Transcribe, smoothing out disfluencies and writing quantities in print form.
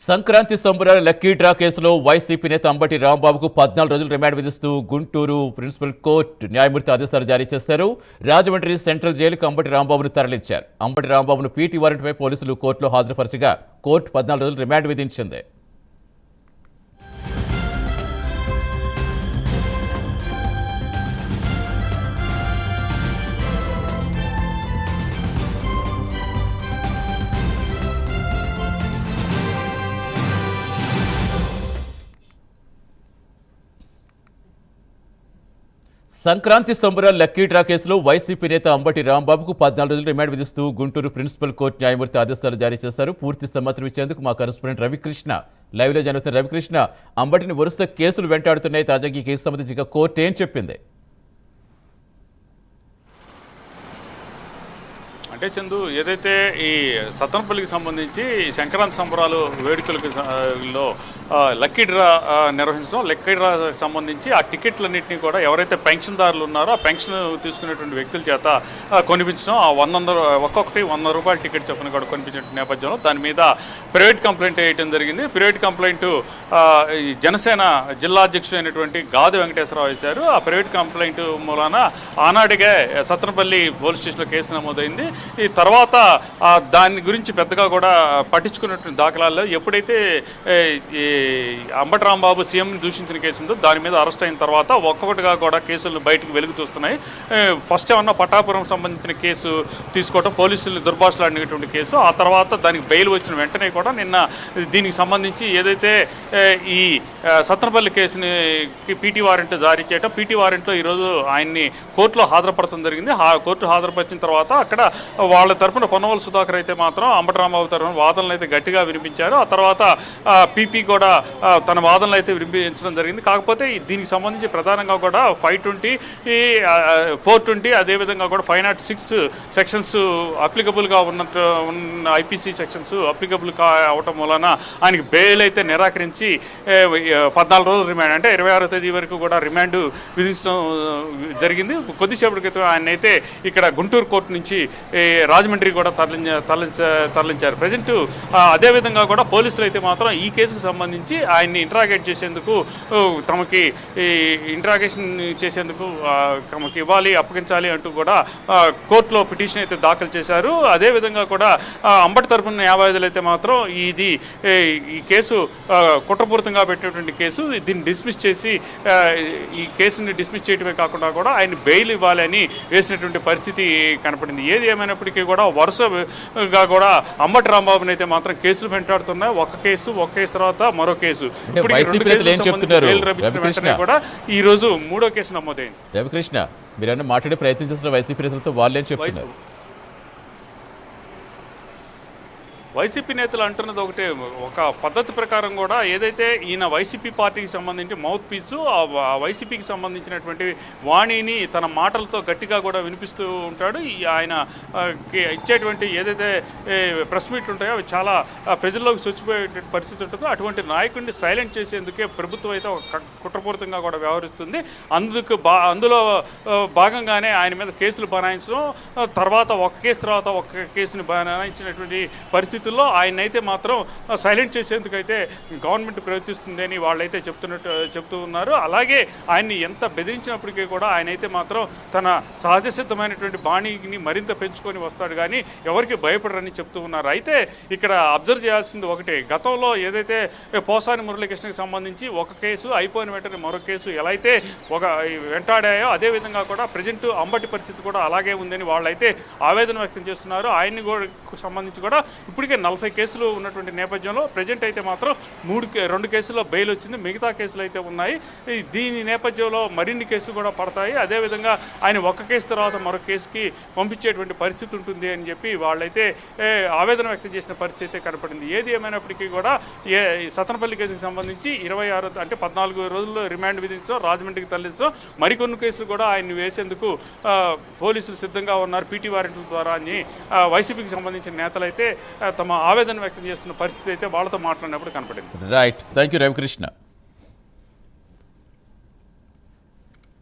సంక్రాంతి సంబరాల lucky draw కేసులో YCP నేత అంబటి రాంబాబుకు 14 రోజులు రిమాండ్ విధిస్తూ గుంటూరు ప్రిన్సిపల్ కోర్టు న్యాయమూర్తి ఆదేశాలు జారీ చేశారు. రాజమండ్రి సెంట్రల్ జైలుకు అంబటి రాంబాబును తరలించారు. అంబటి రాంబాబును పీటీ వారెంట్పై పోలీసులు కోర్టులో హాజరుపరచగా కోర్టు 14 రోజులు రిమాండ్ విధించింది. సంక్రాంతి సంబరాల లక్కీ డ్రా కేసులో వైసీపీ నేత అంబటి రాంబాబుకు 14 రోజులు రిమాండ్ విధిస్తూ గుంటూరు ప్రిన్సిపల్ కోర్టు న్యాయమూర్తి ఆదేశాలు జారీ చేశారు. పూర్తి సమాచారం ఇచ్చేందుకు మా కరెస్పాండెంట్ రవికృష్ణ లైవ్ లో జరుగుతున్న. రవికృష్ణ, అంబటిని వరుస కేసులు వెంటాడుతున్నాయి. తాజాగా ఈ కేసు సంబంధించి కోర్టు ఏం చెప్పింది? అంటే చందు, ఏదైతే ఈ సత్తనపల్లికి సంబంధించి సంక్రాంతి సంబరాలు వేడుకలకు లో లక్కీ డ్రా నిర్వహించడం, లక్కీ డ్రాకి సంబంధించి ఆ టికెట్లన్నింటినీ కూడా ఎవరైతే పెన్షన్దారులు ఉన్నారో ఆ పెన్షన్ తీసుకునేటువంటి వ్యక్తుల చేత కొనిపించడం, ఆ ఒక్కొక్కటి 100 రూపాయల టికెట్ చొప్పున కూడా కొనిపించిన నేపథ్యంలో దాని మీద ప్రైవేట్ కంప్లైంట్ వేయడం జరిగింది. ప్రైవేట్ కంప్లైంట్ జనసేన జిల్లా అధ్యక్షుడైనటువంటి గాది వెంకటేశ్వరరావు ఇచ్చారు. ఆ ప్రైవేట్ కంప్లైంట్ మూలాన ఆనాటిగా సత్తనపల్లి పోలీస్ స్టేషన్లో కేసు నమోదైంది. ఈ తర్వాత దాని గురించి పెద్దగా కూడా పట్టించుకున్నటువంటి దాఖలాల్లో ఎప్పుడైతే ఈ అంబటి రాంబాబు సీఎంని దూషించిన కేసు ఉందో దాని మీద అరెస్ట్ అయిన తర్వాత ఒక్కొక్కటిగా కూడా కేసులు బయటకు వెలుగు చూస్తున్నాయి. ఫస్ట్ ఏమన్నా పట్టాపురం సంబంధించిన కేసు తీసుకోవడం, పోలీసులు దుర్భాషలాడినటువంటి కేసు, ఆ తర్వాత దానికి బెయిల్ వచ్చిన వెంటనే కూడా నిన్న దీనికి సంబంధించి ఏదైతే ఈ సత్తనపల్లి కేసుని పీటీ వారెంట్ జారీ చేయడం, పీటీ వారెంట్లో ఈరోజు ఆయన్ని కోర్టులో హాజరుపరచడం జరిగింది. కోర్టు హాజరుపరిచిన తర్వాత అక్కడ వాళ్ళ తరఫున పొన్నవల్ సుధాకర్ అయితే మాత్రం అంబటి రాంబాబు తరఫున వాదనలు అయితే గట్టిగా వినిపించారు. ఆ తర్వాత పీపీ కూడా తన వాదనలు అయితే వినిపించడం జరిగింది. కాకపోతే దీనికి సంబంధించి ప్రధానంగా కూడా 520, 420 అదేవిధంగా కూడా 506 సెక్షన్స్ అప్లికబుల్గా ఉన్న ఐపీసీ సెక్షన్స్ అప్లికబుల్ అవటం వలన ఆయనకి బెయిల్ అయితే నిరాకరించి 14 రోజులు రిమాండ్, అంటే 26వ తేదీ వరకు కూడా రిమాండ్ విధించడం జరిగింది. కొద్దిసేపటి క్రితం ఆయన అయితే ఇక్కడ గుంటూరు కోర్టు నుంచి రాజమండ్రి కూడా తరలించారు ప్రజెంట్. అదేవిధంగా కూడా పోలీసులు అయితే మాత్రం ఈ కేసుకు సంబంధించి ఆయన్ని ఇంట్రాగేట్ చేసేందుకు తమకి ఇంట్రాగేషన్ చేసేందుకు తమకి ఇవ్వాలి, అప్పగించాలి అంటూ కూడా కోర్టులో పిటిషన్ అయితే దాఖలు చేశారు. అదేవిధంగా కూడా అంబటి తరపున న్యాయవాదులు అయితే మాత్రం ఈ కేసు కుట్రపూరితంగా పెట్టినటువంటి కేసు, దీన్ని డిస్మిస్ చేసి ఈ కేసుని డిస్మిస్ చేయడమే కాకుండా కూడా ఆయన బెయిల్ ఇవ్వాలని వేసినటువంటి పరిస్థితి కనపడింది. ఏది ఏమైనప్పటికీ కూడా వరుసగా కూడా అంబటి రాంబాబుని అయితే మాత్రం కేసులు వెంటాడుతున్నాయి. ఒక కేసు తర్వాత మరో కేసు, కూడా ఈ రోజు 3వ కేసు నమోదైంది. రవికృష్ణ, మీరన్నా మాట్లాడే ప్రయత్నం చేసిన వైసీపీ నేతలతో వాళ్ళేం చెప్తున్నారు? వైసీపీ నేతలు అంటున్నది ఒకటే, ఒక పద్ధతి ప్రకారం కూడా ఏదైతే ఈయన వైసీపీ పార్టీకి సంబంధించి మౌత్ పీసు, ఆ వైసీపీకి సంబంధించినటువంటి వాణిని తన మాటలతో గట్టిగా కూడా వినిపిస్తూ ఉంటాడు. ఆయన ఇచ్చేటువంటి ఏదైతే ప్రెస్ మీట్లు ఉంటాయో అవి చాలా ప్రజల్లోకి చొచ్చిపోయే పరిస్థితి ఉంటుందో అటువంటి నాయకుడిని సైలెంట్ చేసేందుకే ప్రభుత్వం అయితే కుట్రపూరితంగా కూడా వ్యవహరిస్తుంది. అందులో భాగంగానే ఆయన మీద కేసులు బనాయించడం, తర్వాత ఒక కేసు తర్వాత ఒక కేసుని బనాయించినటువంటి పరిస్థితి ఆయన అయితే మాత్రం సైలెంట్ చేసేందుకైతే గవర్నమెంట్ ప్రయత్నిస్తుంది అని వాళ్ళైతే చెప్తూ ఉన్నారు. అలాగే ఆయన్ని ఎంత బెదిరించినప్పటికీ కూడా ఆయన అయితే మాత్రం తన సహజ సిద్ధమైనటువంటి బాణీని మరింత పెంచుకొని వస్తాడు, కానీ ఎవరికి భయపడరని చెప్తూ ఉన్నారు. అయితే ఇక్కడ అబ్జర్వ్ చేయాల్సింది ఒకటే, గతంలో ఏదైతే పోసాని మురళీకృష్ణకి సంబంధించి ఒక కేసు అయిపోయిన వెంటనే మరో కేసు ఎలా అయితే వెంటాడాయో అదేవిధంగా కూడా ప్రజెంట్ అంబటి పరిస్థితి కూడా అలాగే ఉందని వాళ్ళైతే ఆవేదన వ్యక్తం చేస్తున్నారు. ఆయన్ని సంబంధించి కూడా ఇప్పటికే 40 కేసులు ఉన్నటువంటి నేపథ్యంలో ప్రజెంట్ అయితే మాత్రం 2 కేసుల్లో బెయిల్ వచ్చింది, మిగతా కేసులు అయితే ఉన్నాయి. దీని నేపథ్యంలో మరిన్ని కేసులు కూడా పడతాయి. అదేవిధంగా ఆయన ఒక కేసు తర్వాత మరో కేసుకి పంపించేటువంటి పరిస్థితి ఉంటుంది అని చెప్పి వాళ్ళైతే ఆవేదన వ్యక్తం చేసిన పరిస్థితి కనపడింది. ఏది ఏమైనప్పటికీ కూడా సత్తనపల్లి కేసుకు సంబంధించి 26 అంటే 14 రోజుల్లో రిమాండ్ విధించడం, రాజమండ్రికి తరలించడం, మరికొన్ని కేసులు కూడా ఆయన్ని వేసేందుకు పోలీసులు సిద్ధంగా ఉన్నారు పీటీ వారెంట్ల ద్వారా అని వైసీపీకి సంబంధించిన నేతలైతే తమ ఆవేదన వ్యక్తం చేస్తున్న పరిస్థితి అయితే వాళ్ళతో మాట్లాడినప్పుడు కనపడింది. Right, thank you Ravikrishna.